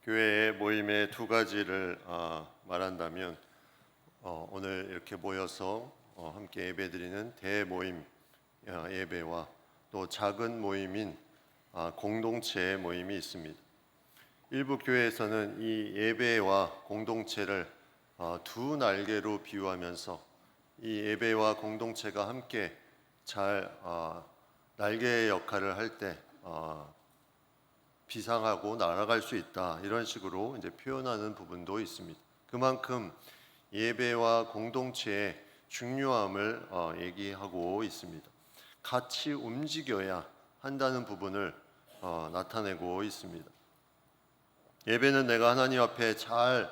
교회의 모임의 두 가지를 말한다면 오늘 이렇게 모여서 함께 예배드리는 대모임 예배와 또 작은 모임인 공동체 모임이 있습니다. 일부 교회에서는 이 예배와 공동체를 두 날개로 비유하면서 이 예배와 공동체가 함께 잘 날개의 역할을 할 때 비상하고 날아갈 수 있다, 이런 식으로 이제 표현하는 부분도 있습니다. 그만큼 예배와 공동체의 중요함을 얘기하고 있습니다. 같이 움직여야 한다는 부분을 나타내고 있습니다. 예배는 내가 하나님 앞에 잘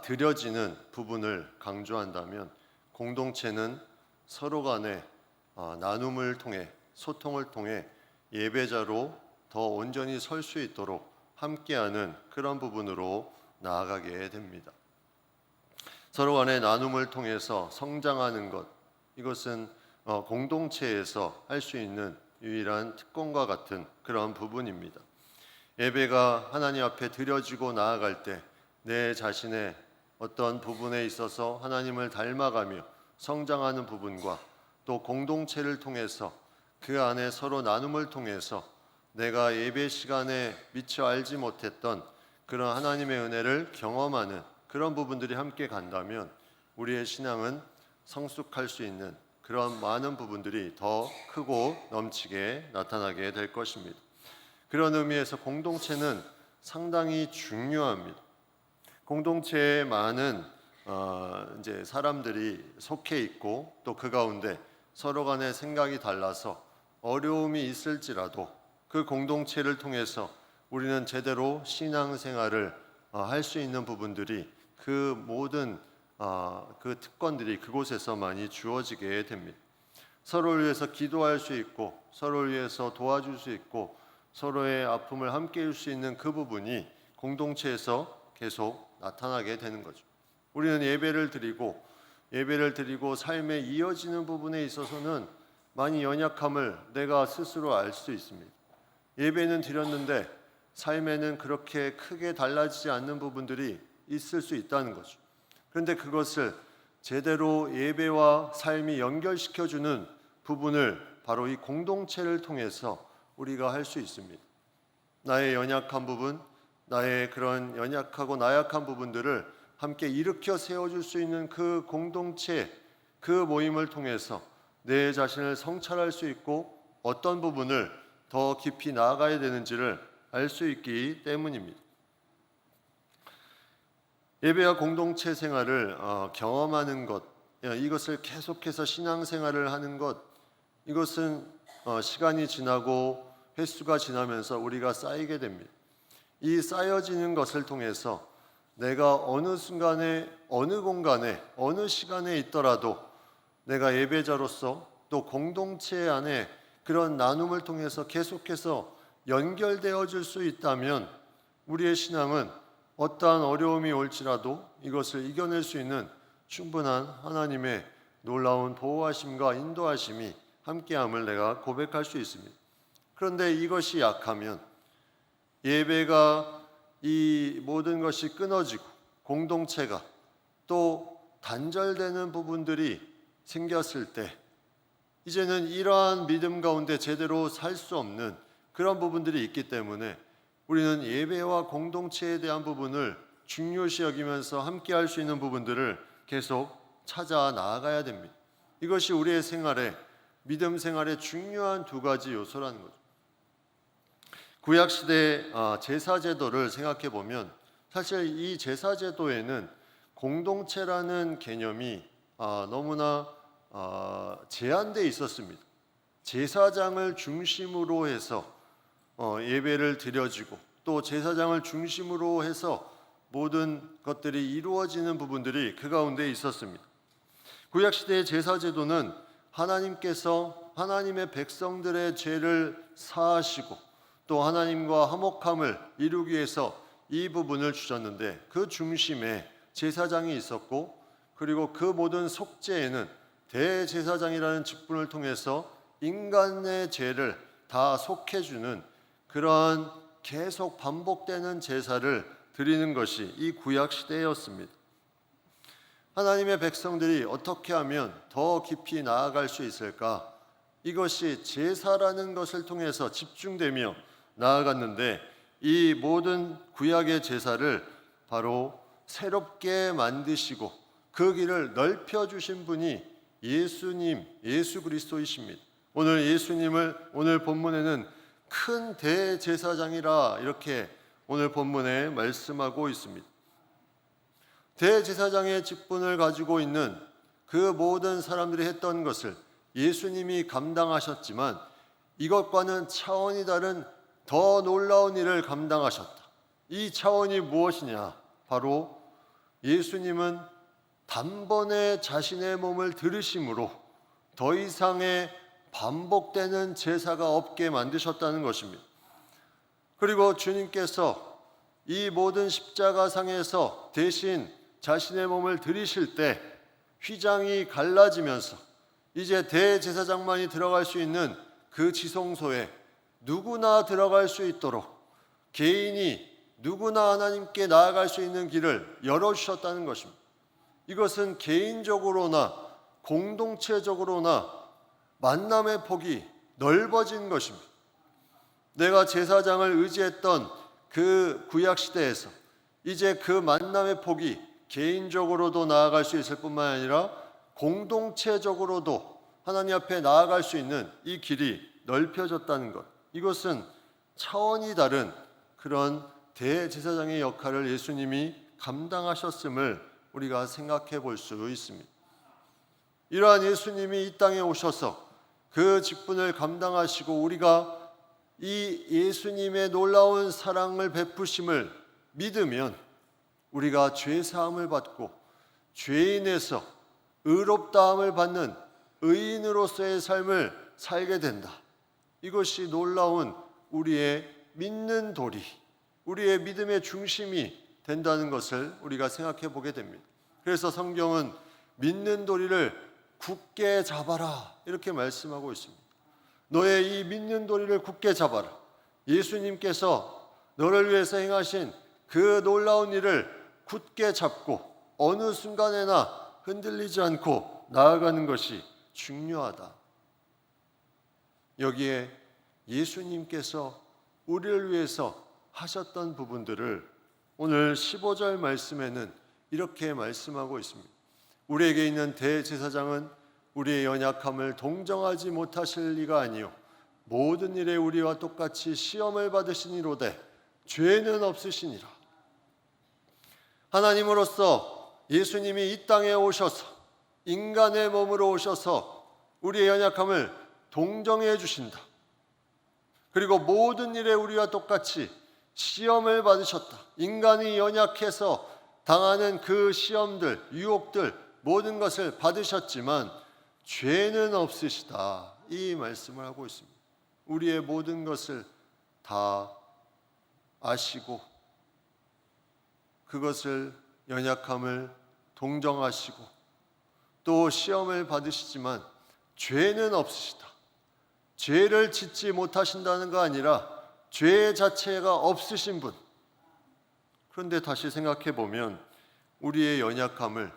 드려지는 부분을 강조한다면, 공동체는 서로 간의 나눔을 통해, 소통을 통해 예배자로 더 온전히 설 수 있도록 함께하는 그런 부분으로 나아가게 됩니다. 서로 간의 나눔을 통해서 성장하는 것, 이것은 공동체에서 할 수 있는 유일한 특권과 같은 그런 부분입니다. 예배가 하나님 앞에 드려지고 나아갈 때 내 자신의 어떤 부분에 있어서 하나님을 닮아가며 성장하는 부분과, 또 공동체를 통해서 그 안에 서로 나눔을 통해서 내가 예배 시간에 미처 알지 못했던 그런 하나님의 은혜를 경험하는 그런 부분들이 함께 간다면 우리의 신앙은 성숙할 수 있는 그런 많은 부분들이 더 크고 넘치게 나타나게 될 것입니다. 그런 의미에서 공동체는 상당히 중요합니다. 공동체에 많은 이제 사람들이 속해 있고, 또 그 가운데 서로 간의 생각이 달라서 어려움이 있을지라도 그 공동체를 통해서 우리는 제대로 신앙생활을 할 수 있는 부분들이, 그 모든 그 특권들이 그곳에서 많이 주어지게 됩니다. 서로를 위해서 기도할 수 있고, 서로를 위해서 도와줄 수 있고, 서로의 아픔을 함께 해줄 수 있는 그 부분이 공동체에서 계속 나타나게 되는 거죠. 우리는 예배를 드리고 삶에 이어지는 부분에 있어서는 많이 연약함을 내가 스스로 알 수 있습니다. 예배는 드렸는데 삶에는 그렇게 크게 달라지지 않는 부분들이 있을 수 있다는 거죠. 그런데 그것을 제대로 예배와 삶이 연결시켜주는 부분을 바로 이 공동체를 통해서 우리가 할 수 있습니다. 나의 연약한 부분, 나의 그런 연약하고 나약한 부분들을 함께 일으켜 세워줄 수 있는 그 공동체, 그 모임을 통해서 내 자신을 성찰할 수 있고, 어떤 부분을 더 깊이 나아가야 되는지를 알 수 있기 때문입니다. 예배와 공동체 생활을 경험하는 것, 이것을 계속해서 신앙생활을 하는 것, 이것은 시간이 지나고 횟수가 지나면서 우리가 쌓이게 됩니다. 이 쌓여지는 것을 통해서 내가 어느 순간에, 어느 공간에, 어느 시간에 있더라도 내가 예배자로서, 또 공동체 안에 그런 나눔을 통해서 계속해서 연결되어질 수 있다면 우리의 신앙은 어떠한 어려움이 올지라도 이것을 이겨낼 수 있는 충분한 하나님의 놀라운 보호하심과 인도하심이 함께함을 내가 고백할 수 있습니다. 그런데 이것이 약하면, 예배가 이 모든 것이 끊어지고 공동체가 또 단절되는 부분들이 생겼을 때, 이제는 이러한 믿음 가운데 제대로 살 수 없는 그런 부분들이 있기 때문에 우리는 예배와 공동체에 대한 부분을 중요시 여기면서 함께 할 수 있는 부분들을 계속 찾아 나아가야 됩니다. 이것이 우리의 생활에, 믿음 생활의 중요한 두 가지 요소라는 거죠. 구약시대 제사제도를 생각해 보면, 사실 이 제사제도에는 공동체라는 개념이 너무나 제한되어 있었습니다. 제사장을 중심으로 해서 예배를 드려지고, 또 제사장을 중심으로 해서 모든 것들이 이루어지는 부분들이 그 가운데 있었습니다. 구약시대의 제사제도는 하나님께서 하나님의 백성들의 죄를 사하시고 또 하나님과 화목함을 이루기 위해서 이 부분을 주셨는데, 그 중심에 제사장이 있었고, 그리고 그 모든 속죄에는 대제사장이라는 직분을 통해서 인간의 죄를 다 속해주는 그러한 계속 반복되는 제사를 드리는 것이 이 구약 시대였습니다. 하나님의 백성들이 어떻게 하면 더 깊이 나아갈 수 있을까? 이것이 제사라는 것을 통해서 집중되며 나아갔는데, 이 모든 구약의 제사를 바로 새롭게 만드시고 그 길을 넓혀주신 분이 예수님, 예수 그리스도이십니다. 오늘 예수님을 오늘 본문에는 큰 대제사장이라 이렇게 오늘 본문에 말씀하고 있습니다. 대제사장의 직분을 가지고 있는 그 모든 사람들이 했던 것을 예수님이 감당하셨지만, 이것과는 차원이 다른 더 놀라운 일을 감당하셨다. 이 차원이 무엇이냐? 바로 예수님은 단번에 자신의 몸을 들으심으로 더 이상의 반복되는 제사가 없게 만드셨다는 것입니다. 그리고 주님께서 이 모든 십자가상에서 대신 자신의 몸을 들이실 때 휘장이 갈라지면서 이제 대제사장만이 들어갈 수 있는 그 지성소에 누구나 들어갈 수 있도록 개인이 누구나 하나님께 나아갈 수 있는 길을 열어주셨다는 것입니다. 이것은 개인적으로나 공동체적으로나 만남의 폭이 넓어진 것입니다. 내가 제사장을 의지했던 그 구약시대에서 이제 그 만남의 폭이 개인적으로도 나아갈 수 있을 뿐만 아니라 공동체적으로도 하나님 앞에 나아갈 수 있는 이 길이 넓혀졌다는 것, 이것은 차원이 다른 그런 대제사장의 역할을 예수님이 감당하셨음을 우리가 생각해 볼 수 있습니다. 이러한 예수님이 이 땅에 오셔서 그 직분을 감당하시고 우리가 이 예수님의 놀라운 사랑을 베푸심을 믿으면 우리가 죄 사함을 받고 죄인에서 의롭다함을 받는 의인으로서의 삶을 살게 된다. 이것이 놀라운 우리의 믿는 도리, 우리의 믿음의 중심이 된다는 것을 우리가 생각해 보게 됩니다. 그래서 성경은 믿는 도리를 굳게 잡아라 이렇게 말씀하고 있습니다. 너의 이 믿는 도리를 굳게 잡아라. 예수님께서 너를 위해서 행하신 그 놀라운 일을 굳게 잡고 어느 순간에나 흔들리지 않고 나아가는 것이 중요하다. 여기에 예수님께서 우리를 위해서 하셨던 부분들을 오늘 15절 말씀에는 이렇게 말씀하고 있습니다. 우리에게 있는 대제사장은 우리의 연약함을 동정하지 못하실 리가 아니요 모든 일에 우리와 똑같이 시험을 받으시니로되 죄는 없으시니라. 하나님으로서 예수님이 이 땅에 오셔서 인간의 몸으로 오셔서 우리의 연약함을 동정해 주신다. 그리고 모든 일에 우리와 똑같이 시험을 받으셨다. 인간이 연약해서 당하는 그 시험들, 유혹들 모든 것을 받으셨지만 죄는 없으시다. 이 말씀을 하고 있습니다. 우리의 모든 것을 다 아시고 그것을 연약함을 동정하시고 또 시험을 받으시지만 죄는 없으시다. 죄를 짓지 못하신다는 거 아니라 죄 자체가 없으신 분. 그런데 다시 생각해 보면 우리의 연약함을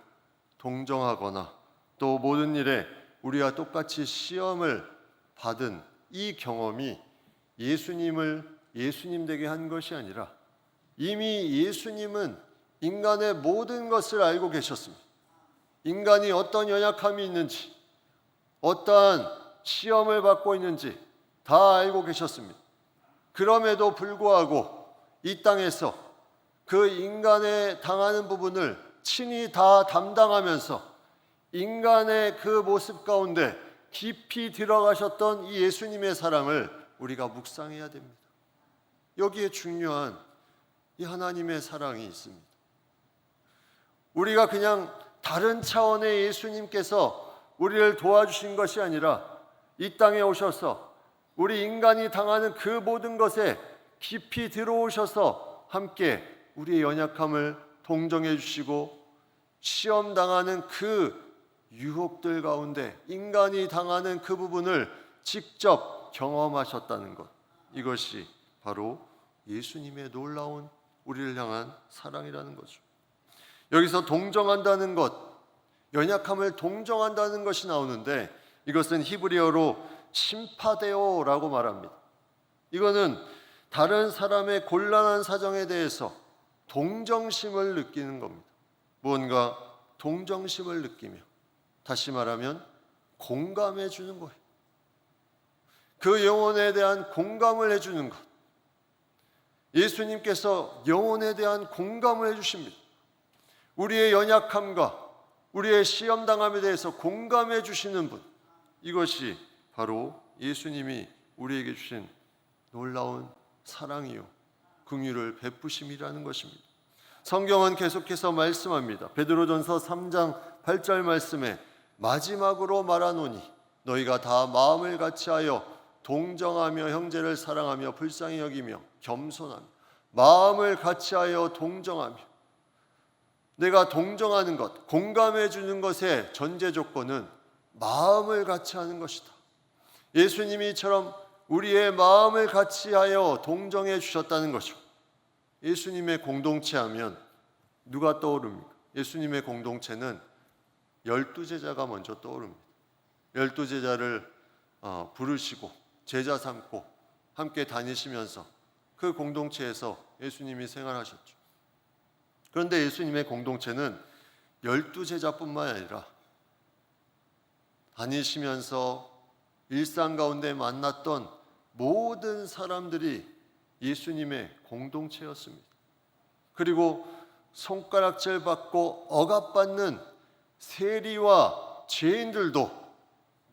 동정하거나 또 모든 일에 우리와 똑같이 시험을 받은 이 경험이 예수님을 예수님 되게 한 것이 아니라 이미 예수님은 인간의 모든 것을 알고 계셨습니다. 인간이 어떤 연약함이 있는지, 어떠한 시험을 받고 있는지 다 알고 계셨습니다. 그럼에도 불구하고 이 땅에서 그 인간의 당하는 부분을 친히 다 담당하면서 인간의 그 모습 가운데 깊이 들어가셨던 이 예수님의 사랑을 우리가 묵상해야 됩니다. 여기에 중요한 이 하나님의 사랑이 있습니다. 우리가 그냥 다른 차원의 예수님께서 우리를 도와주신 것이 아니라 이 땅에 오셔서 우리 인간이 당하는 그 모든 것에 깊이 들어오셔서 함께 우리의 연약함을 동정해 주시고 시험 당하는 그 유혹들 가운데 인간이 당하는 그 부분을 직접 경험하셨다는 것, 이것이 바로 예수님의 놀라운 우리를 향한 사랑이라는 거죠. 여기서 동정한다는 것, 연약함을 동정한다는 것이 나오는데 이것은 히브리어로 심파데오라고 말합니다. 이거는 다른 사람의 곤란한 사정에 대해서 동정심을 느끼는 겁니다. 무언가 동정심을 느끼며, 다시 말하면 공감해 주는 거예요. 그 영혼에 대한 공감을 해주는 것. 예수님께서 영혼에 대한 공감을 해주십니다. 우리의 연약함과 우리의 시험당함에 대해서 공감해 주시는 분, 이것이 바로 예수님이 우리에게 주신 놀라운 사랑이요 긍휼을 베푸심이라는 것입니다. 성경은 계속해서 말씀합니다. 베드로전서 3장 8절 말씀에 마지막으로 말하노니 너희가 다 마음을 같이하여 동정하며 형제를 사랑하며 불쌍히 여기며 겸손하며, 마음을 같이하여 동정하며, 내가 동정하는 것, 공감해 주는 것의 전제 조건은 마음을 같이하는 것이다. 예수님이처럼 우리의 마음을 같이하여 동정해 주셨다는 거죠. 예수님의 공동체 하면 누가 떠오릅니까? 예수님의 공동체는 12제자가 먼저 떠오릅니다. 12제자를 부르시고 제자 삼고 함께 다니시면서 그 공동체에서 예수님이 생활하셨죠. 그런데 예수님의 공동체는 12제자뿐만 아니라 다니시면서 일상 가운데 만났던 모든 사람들이 예수님의 공동체였습니다. 그리고 손가락질 받고 억압받는 세리와 죄인들도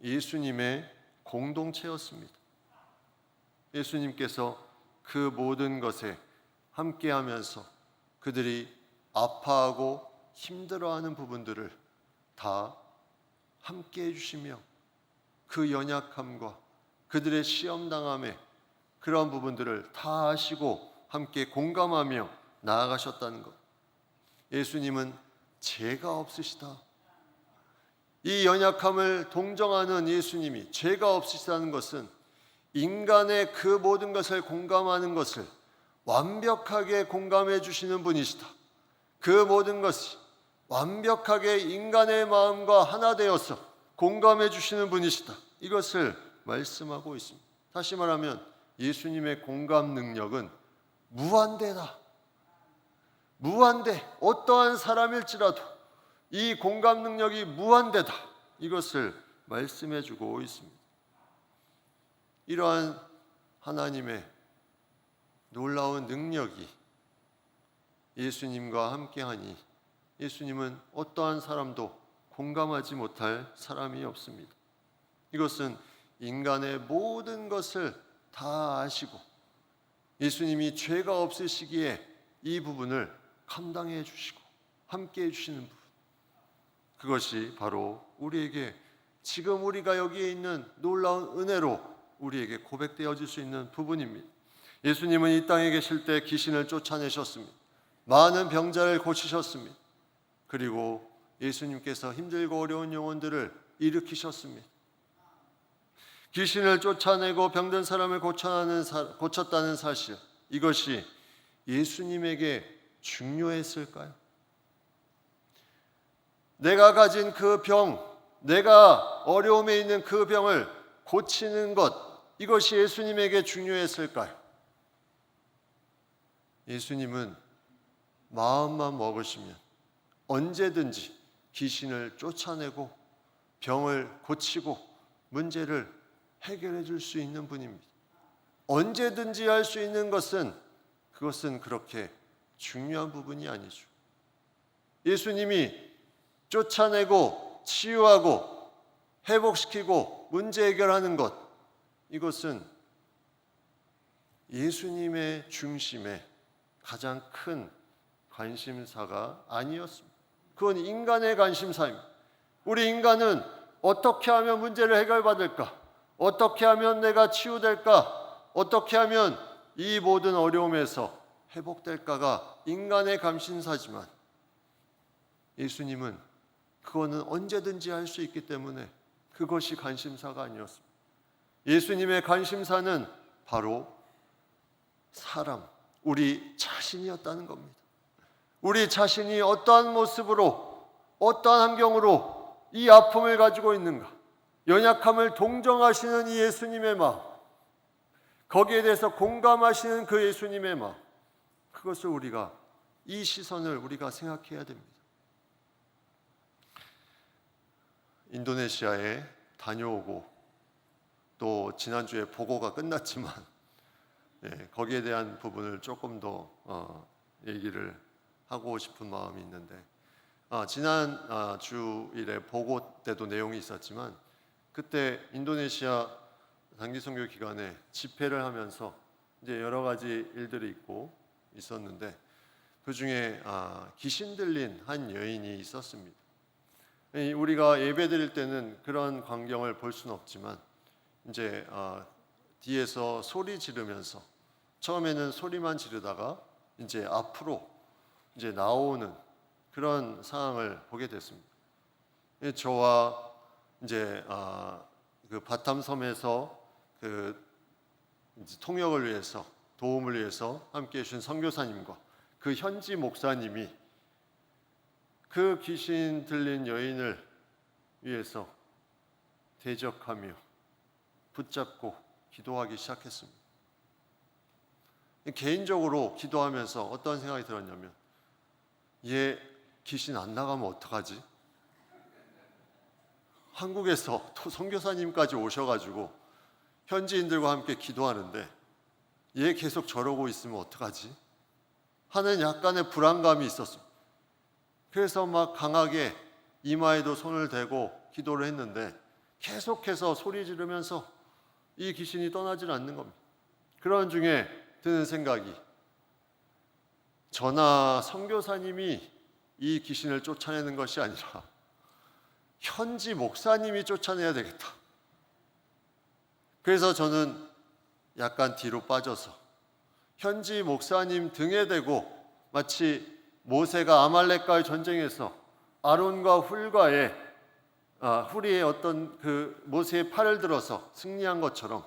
예수님의 공동체였습니다. 예수님께서 그 모든 것에 함께하면서 그들이 아파하고 힘들어하는 부분들을 다 함께 해주시며 그 연약함과 그들의 시험당함에 그러한 부분들을 다 아시고 함께 공감하며 나아가셨다는 것. 예수님은 죄가 없으시다. 이 연약함을 동정하는 예수님이 죄가 없으시다는 것은 인간의 그 모든 것을 공감하는 것을 완벽하게 공감해 주시는 분이시다. 그 모든 것이 완벽하게 인간의 마음과 하나 되어서 공감해 주시는 분이시다. 이것을 말씀하고 있습니다. 다시 말하면 예수님의 공감 능력은 무한대다. 무한대. 어떠한 사람일지라도 이 공감 능력이 무한대다. 이것을 말씀해 주고 있습니다. 이러한 하나님의 놀라운 능력이 예수님과 함께하니 예수님은 어떠한 사람도 공감하지 못할 사람이 없습니다. 이것은 인간의 모든 것을 다 아시고 예수님이 죄가 없으시기에 이 부분을 감당해 주시고 함께 해주시는 부분, 그것이 바로 우리에게 지금 우리가 여기에 있는 놀라운 은혜로 우리에게 고백되어질 수 있는 부분입니다. 예수님은 이 땅에 계실 때 귀신을 쫓아내셨습니다. 많은 병자를 고치셨습니다. 그리고 예수님께서 힘들고 어려운 영혼들을 일으키셨습니다. 귀신을 쫓아내고 병든 사람을 고쳤다는 사실, 이것이 예수님에게 중요했을까요? 내가 가진 그 병, 내가 어려움에 있는 그 병을 고치는 것, 이것이 예수님에게 중요했을까요? 예수님은 마음만 먹으시면 언제든지 귀신을 쫓아내고 병을 고치고 문제를 해결해 줄 수 있는 분입니다. 언제든지 할 수 있는 것은 그것은 그렇게 중요한 부분이 아니죠. 예수님이 쫓아내고 치유하고 회복시키고 문제 해결하는 것, 이것은 예수님의 중심에 가장 큰 관심사가 아니었습니다. 그건 인간의 관심사입니다. 우리 인간은 어떻게 하면 문제를 해결받을까? 어떻게 하면 내가 치유될까? 어떻게 하면 이 모든 어려움에서 회복될까가 인간의 관심사지만 예수님은 그거는 언제든지 할 수 있기 때문에 그것이 관심사가 아니었습니다. 예수님의 관심사는 바로 사람, 우리 자신이었다는 겁니다. 우리 자신이 어떠한 모습으로, 어떠한 환경으로 이 아픔을 가지고 있는가, 연약함을 동정하시는 이 예수님의 마음, 거기에 대해서 공감하시는 그 예수님의 마음, 그것을 우리가, 이 시선을 우리가 생각해야 됩니다. 인도네시아에 다녀오고 또 지난주에 보고가 끝났지만 거기에 대한 부분을 조금 더 얘기를 하고 싶은 마음이 있는데, 지난 주일에 보고 때도 내용이 있었지만, 그때 인도네시아 단기 선교 기간에 집회를 하면서 이제 여러 가지 일들이 있고 있었는데, 그 중에 귀신 들린 한 여인이 있었습니다. 우리가 예배 드릴 때는 그런 광경을 볼 수는 없지만, 이제 뒤에서 소리 지르면서, 처음에는 소리만 지르다가 이제 앞으로 이제 나오는 그런 상황을 보게 됐습니다. 저와 이제 그 바탐섬에서 그 이제 통역을 위해서, 도움을 위해서 함께 해주신 선교사님과 그 현지 목사님이 그 귀신 들린 여인을 위해서 대적하며 붙잡고 기도하기 시작했습니다. 개인적으로 기도하면서 어떤 생각이 들었냐면, 얘 귀신 안 나가면 어떡하지? 한국에서 선교사님까지 오셔가지고 현지인들과 함께 기도하는데 얘 계속 저러고 있으면 어떡하지? 하는 약간의 불안감이 있었습니다. 그래서 막 강하게 이마에도 손을 대고 기도를 했는데 계속해서 소리 지르면서 이 귀신이 떠나질 않는 겁니다. 그런 중에 드는 생각이, 저나 선교사님이 이 귀신을 쫓아내는 것이 아니라 현지 목사님이 쫓아내야 되겠다. 그래서 저는 약간 뒤로 빠져서 현지 목사님 등에 대고, 마치 모세가 아말렉과의 전쟁에서 아론과 훌리의 어떤 그 모세의 팔을 들어서 승리한 것처럼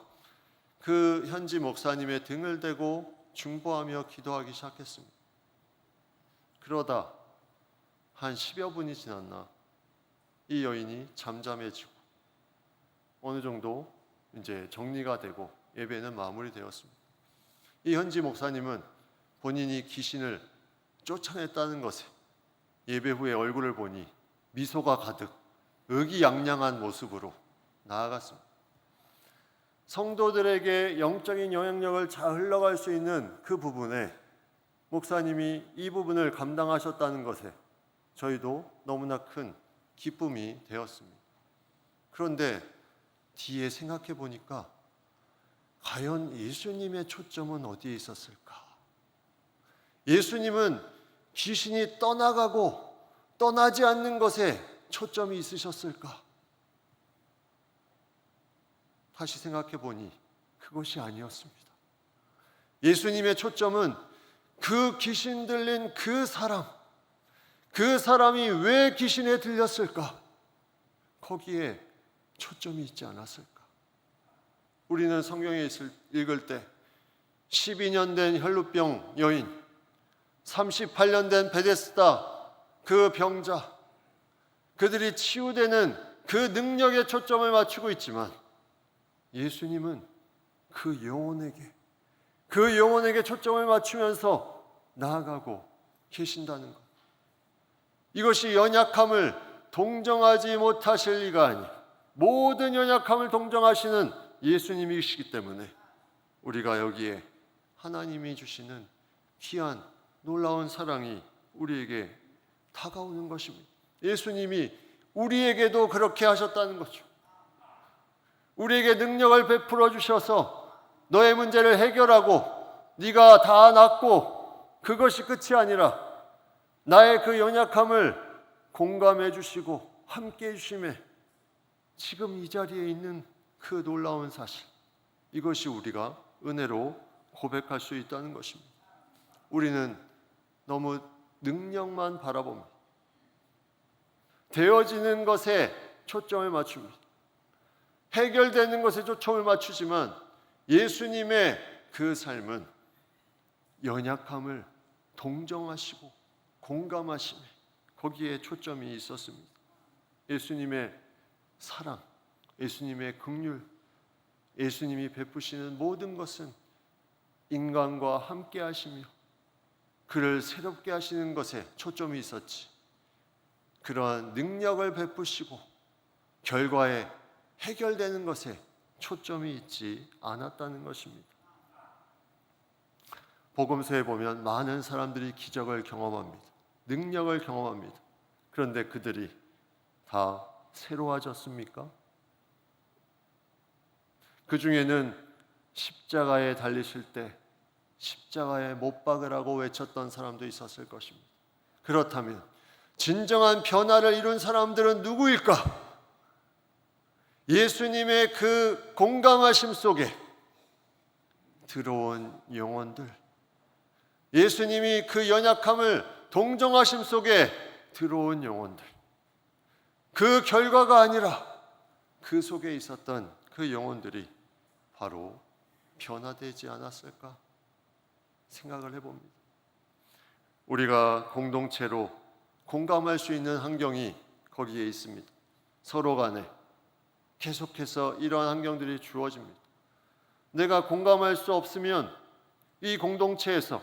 그 현지 목사님의 등을 대고 중보하며 기도하기 시작했습니다. 그러다 한 10여 분이 지났나 이 여인이 잠잠해지고 어느 정도 이제 정리가 되고 예배는 마무리되었습니다. 이 현지 목사님은 본인이 귀신을 쫓아냈다는 것에 예배 후에 얼굴을 보니 미소가 가득 의기양양한 모습으로 나아갔습니다. 성도들에게 영적인 영향력을 잘 흘러갈 수 있는 그 부분에 목사님이 이 부분을 감당하셨다는 것에 저희도 너무나 큰 기쁨이 되었습니다. 그런데 뒤에 생각해 보니까 과연 예수님의 초점은 어디에 있었을까? 예수님은 귀신이 떠나가고 떠나지 않는 것에 초점이 있으셨을까? 다시 생각해 보니 그것이 아니었습니다. 예수님의 초점은 그 귀신 들린 그 사람이 왜 귀신에 들렸을까? 거기에 초점이 있지 않았을까? 우리는 성경에 읽을 때 12년 된 혈루병 여인, 38년 된 베데스다 그 병자, 그들이 치유되는 그 능력에 초점을 맞추고 있지만, 예수님은 그 영혼에게 초점을 맞추면서 나아가고 계신다는 것. 이것이 연약함을 동정하지 못하실 리가 아니, 모든 연약함을 동정하시는 예수님이시기 때문에 우리가 여기에 하나님이 주시는 귀한 놀라운 사랑이 우리에게 다가오는 것입니다. 예수님이 우리에게도 그렇게 하셨다는 거죠. 우리에게 능력을 베풀어 주셔서 너의 문제를 해결하고 네가 다 낫고 그것이 끝이 아니라 나의 그 연약함을 공감해 주시고 함께 해 주심에 지금 이 자리에 있는 그 놀라운 사실, 이것이 우리가 은혜로 고백할 수 있다는 것입니다. 우리는 너무 능력만 바라봅니다. 되어지는 것에 초점을 맞춥니다. 해결되는 것에 초점을 맞추지만 예수님의 그 삶은 연약함을 동정하시고 공감하심에 거기에 초점이 있었습니다. 예수님의 사랑, 예수님의 긍휼, 예수님이 베푸시는 모든 것은 인간과 함께 하시며 그를 새롭게 하시는 것에 초점이 있었지, 그러한 능력을 베푸시고 결과에 해결되는 것에 초점이 있지 않았다는 것입니다. 복음서에 보면 많은 사람들이 기적을 경험합니다. 능력을 경험합니다. 그런데 그들이 다 새로워졌습니까? 그 중에는 십자가에 달리실 때 십자가에 못 박으라고 외쳤던 사람도 있었을 것입니다. 그렇다면 진정한 변화를 이룬 사람들은 누구일까? 예수님의 그 공감하심 속에 들어온 영혼들, 예수님이 그 연약함을 동정하심 속에 들어온 영혼들, 그 결과가 아니라 그 속에 있었던 그 영혼들이 바로 변화되지 않았을까 생각을 해봅니다. 우리가 공동체로 공감할 수 있는 환경이 거기에 있습니다. 서로 간에 계속해서 이러한 환경들이 주어집니다. 내가 공감할 수 없으면 이 공동체에서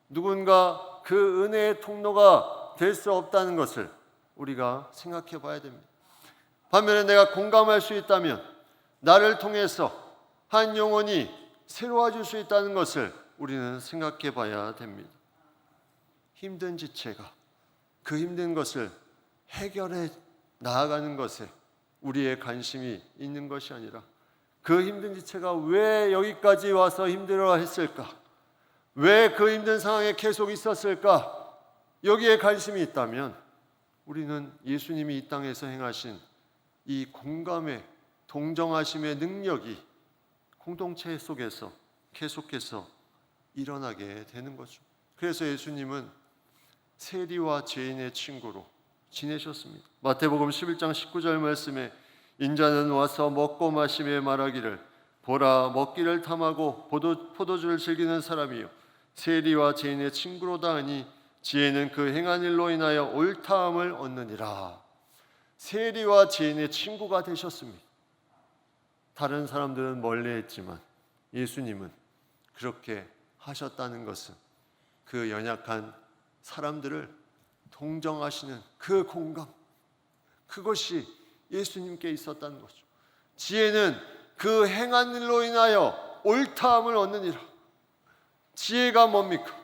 누군가 그 은혜의 통로가 될 수 없다는 것을 우리가 생각해 봐야 됩니다. 반면에 내가 공감할 수 있다면 나를 통해서 한 영혼이 새로워질 수 있다는 것을 우리는 생각해 봐야 됩니다. 힘든 지체가 그 힘든 것을 해결해 나아가는 것에 우리의 관심이 있는 것이 아니라 그 힘든 지체가 왜 여기까지 와서 힘들어 했을까? 왜 그 힘든 상황에 계속 있었을까? 여기에 관심이 있다면 우리는 예수님이 이 땅에서 행하신 이 공감의 동정하심의 능력이 공동체 속에서 계속해서 일어나게 되는 거죠. 그래서 예수님은 세리와 죄인의 친구로 지내셨습니다. 마태복음 11장 19절 말씀에 인자는 와서 먹고 마시며 말하기를 보라 먹기를 탐하고 포도주를 즐기는 사람이요 세리와 죄인의 친구로다 하니 지혜는 그 행한 일로 인하여 옳다함을 얻느니라. 세리와 죄인의 친구가 되셨습니다. 다른 사람들은 멀리했지만 예수님은 그렇게 하셨다는 것은 그 연약한 사람들을 동정하시는 그 공감, 그것이 예수님께 있었다는 거죠. 지혜는 그 행한 일로 인하여 옳다함을 얻느니라. 지혜가 뭡니까?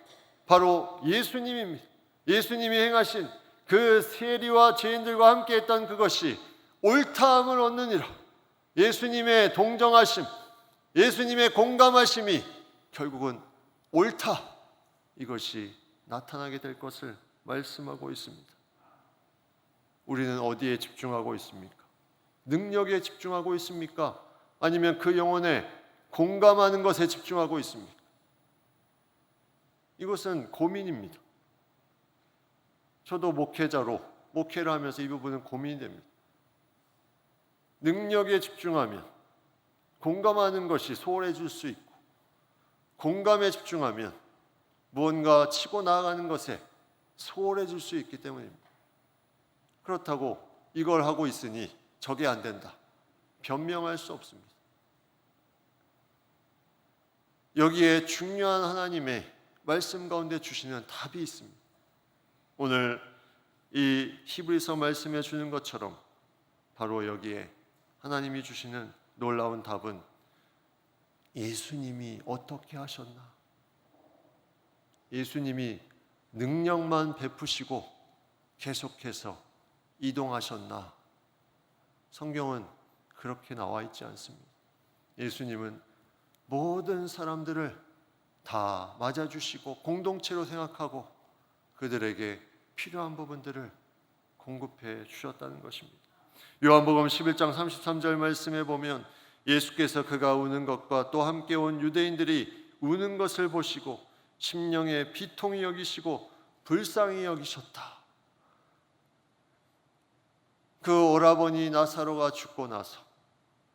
바로 예수님입니다. 예수님이 행하신 그 세리와 죄인들과 함께 했던 그것이 옳다함을 얻느니라. 예수님의 동정하심, 예수님의 공감하심이 결국은 옳다, 이것이 나타나게 될 것을 말씀하고 있습니다. 우리는 어디에 집중하고 있습니까? 능력에 집중하고 있습니까? 아니면 그 영혼에 공감하는 것에 집중하고 있습니까? 이것은 고민입니다. 저도 목회자로 목회를 하면서 이 부분은 고민이 됩니다. 능력에 집중하면 공감하는 것이 소홀해질 수 있고, 공감에 집중하면 무언가 치고 나아가는 것에 소홀해질 수 있기 때문입니다. 그렇다고 이걸 하고 있으니 저게 안 된다, 변명할 수 없습니다. 여기에 중요한 하나님의 말씀 가운데 주시는 답이 있습니다. 오늘 이 히브리서 말씀에 주는 것처럼 바로 여기에 하나님이 주시는 놀라운 답은 예수님이 어떻게 하셨나? 예수님이 능력만 베푸시고 계속해서 이동하셨나? 성경은 그렇게 나와 있지 않습니다. 예수님은 모든 사람들을 다 맞아주시고 공동체로 생각하고 그들에게 필요한 부분들을 공급해 주셨다는 것입니다. 요한복음 11장 33절 말씀에 보면 예수께서 그가 우는 것과 또 함께 온 유대인들이 우는 것을 보시고 심령에 비통히 여기시고 불쌍히 여기셨다. 그 오라버니 나사로가 죽고 나서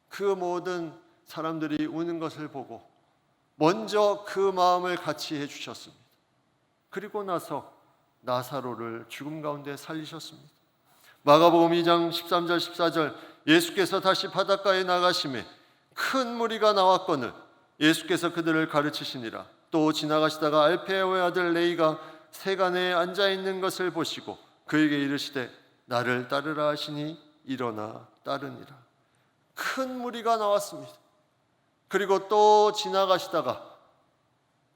그 모든 사람들이 우는 것을 보고 먼저 그 마음을 같이 해주셨습니다. 그리고 나서 나사로를 죽음 가운데 살리셨습니다. 마가복음 2장 13절 14절 예수께서 다시 바닷가에 나가심에 큰 무리가 나왔거늘 예수께서 그들을 가르치시니라. 또 지나가시다가 알페오의 아들 레이가 세간에 앉아있는 것을 보시고 그에게 이르시되 나를 따르라 하시니 일어나 따르니라. 큰 무리가 나왔습니다. 그리고 또 지나가시다가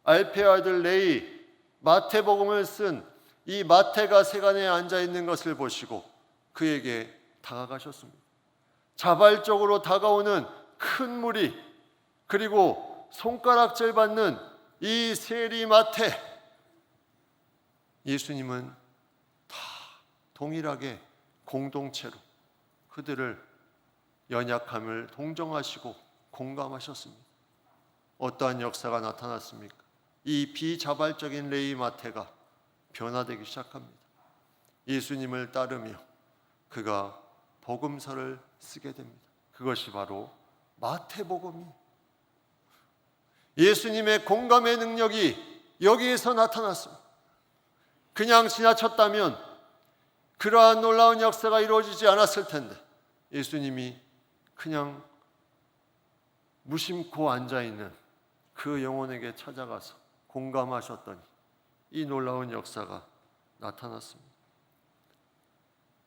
알페오의 아들 레이, 마태복음을 쓴 이 마태가 세간에 앉아있는 것을 보시고 그에게 다가가셨습니다. 자발적으로 다가오는 큰 무리, 그리고 손가락질 받는 이 세리 마태, 예수님은 다 동일하게 공동체로 그들을 연약함을 동정하시고 공감하셨습니다. 어떠한 역사가 나타났습니까? 이 비자발적인 레위 마태가 변화되기 시작합니다. 예수님을 따르며 그가 복음서를 쓰게 됩니다. 그것이 바로 마태복음입니다. 예수님의 공감의 능력이 여기에서 나타났습니다. 그냥 지나쳤다면 그러한 놀라운 역사가 이루어지지 않았을 텐데 예수님이 그냥 무심코 앉아있는 그 영혼에게 찾아가서 공감하셨더니 이 놀라운 역사가 나타났습니다.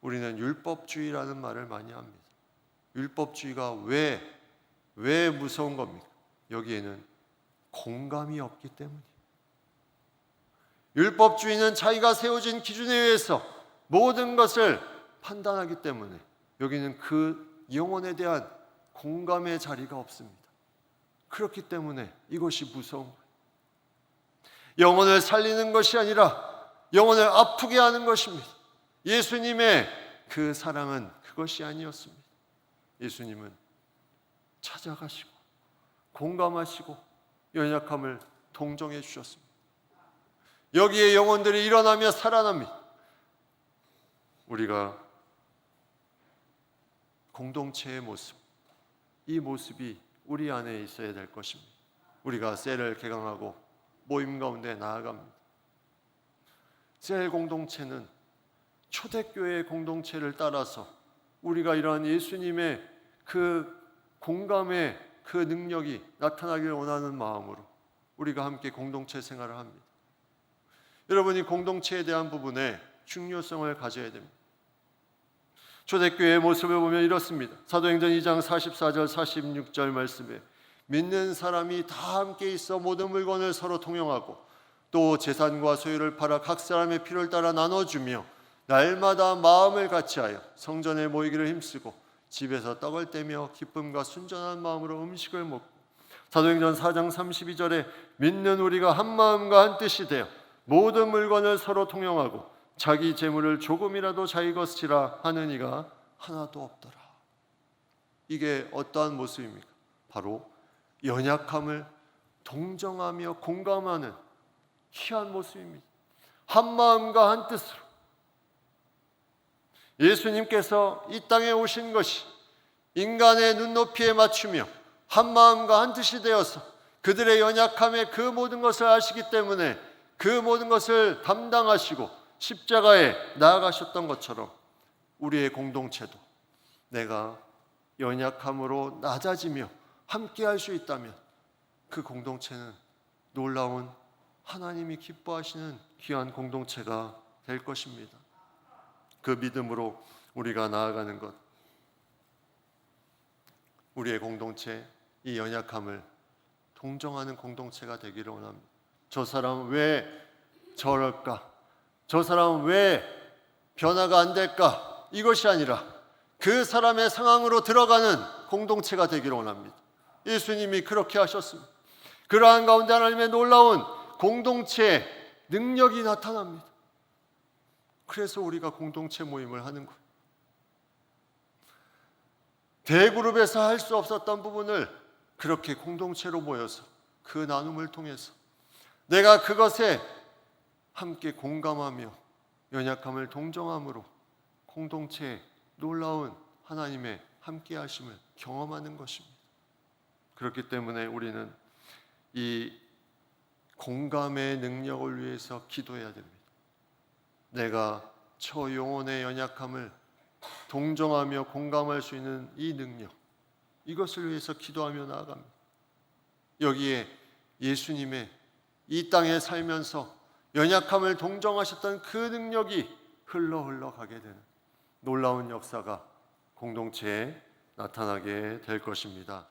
우리는 율법주의라는 말을 많이 합니다. 율법주의가 왜 무서운 겁니까? 여기에는 공감이 없기 때문이에요. 율법주의는 자기가 세워진 기준에 의해서 모든 것을 판단하기 때문에 여기는 그 영혼에 대한 공감의 자리가 없습니다. 그렇기 때문에 이것이 무서운 거예요. 영혼을 살리는 것이 아니라 영혼을 아프게 하는 것입니다. 예수님의 그 사랑은 그것이 아니었습니다. 예수님은 찾아가시고 공감하시고 연약함을 동정해 주셨습니다. 여기에 영혼들이 일어나며 살아납니다. 우리가 공동체의 모습, 이 모습이 우리 안에 있어야 될 것입니다. 우리가 셀을 개강하고 모임 가운데 나아갑니다. 셀 공동체는 초대교회의 공동체를 따라서 우리가 이러한 예수님의 그 공감의 그 능력이 나타나길 원하는 마음으로 우리가 함께 공동체 생활을 합니다. 여러분이 공동체에 대한 부분에 중요성을 가져야 됩니다. 초대교회의 모습을 보면 이렇습니다. 사도행전 2장 44절 46절 말씀에 믿는 사람이 다 함께 있어 모든 물건을 서로 통용하고 또 재산과 소유를 팔아 각 사람의 필요를 따라 나눠주며 날마다 마음을 같이하여 성전에 모이기를 힘쓰고 집에서 떡을 떼며 기쁨과 순전한 마음으로 음식을 먹고 사도행전 4장 32절에 믿는 우리가 한 마음과 한 뜻이 되어 모든 물건을 서로 통용하고 자기 재물을 조금이라도 자기 것이라 하는 이가 하나도 없더라. 이게 어떠한 모습입니까? 바로 연약함을 동정하며 공감하는 희한 모습입니다. 한 마음과 한 뜻으로 예수님께서 이 땅에 오신 것이 인간의 눈높이에 맞추며 한 마음과 한 뜻이 되어서 그들의 연약함의 그 모든 것을 아시기 때문에 그 모든 것을 담당하시고 십자가에 나아가셨던 것처럼 우리의 공동체도 내가 연약함으로 낮아지며 함께 할 수 있다면 그 공동체는 놀라운 하나님이 기뻐하시는 귀한 공동체가 될 것입니다. 그 믿음으로 우리가 나아가는 것, 우리의 공동체, 이 연약함을 동정하는 공동체가 되기를 원합니다. 저 사람 왜 저럴까? 저 사람은 왜 변화가 안 될까? 이것이 아니라 그 사람의 상황으로 들어가는 공동체가 되기를 원합니다. 예수님이 그렇게 하셨습니다. 그러한 가운데 하나님의 놀라운 공동체의 능력이 나타납니다. 그래서 우리가 공동체 모임을 하는 거예요. 대그룹에서 할 수 없었던 부분을 그렇게 공동체로 모여서 그 나눔을 통해서 내가 그것에 함께 공감하며 연약함을 동정함으로 공동체의 놀라운 하나님의 함께 하심을 경험하는 것입니다. 그렇기 때문에 우리는 이 공감의 능력을 위해서 기도해야 됩니다. 내가 저 영혼의 연약함을 동정하며 공감할 수 있는 이 능력, 이것을 위해서 기도하며 나아갑니다. 여기에 예수님의 이 땅에 살면서 연약함을 동정하셨던 그 능력이 흘러가게 되는 놀라운 역사가 공동체에 나타나게 될 것입니다.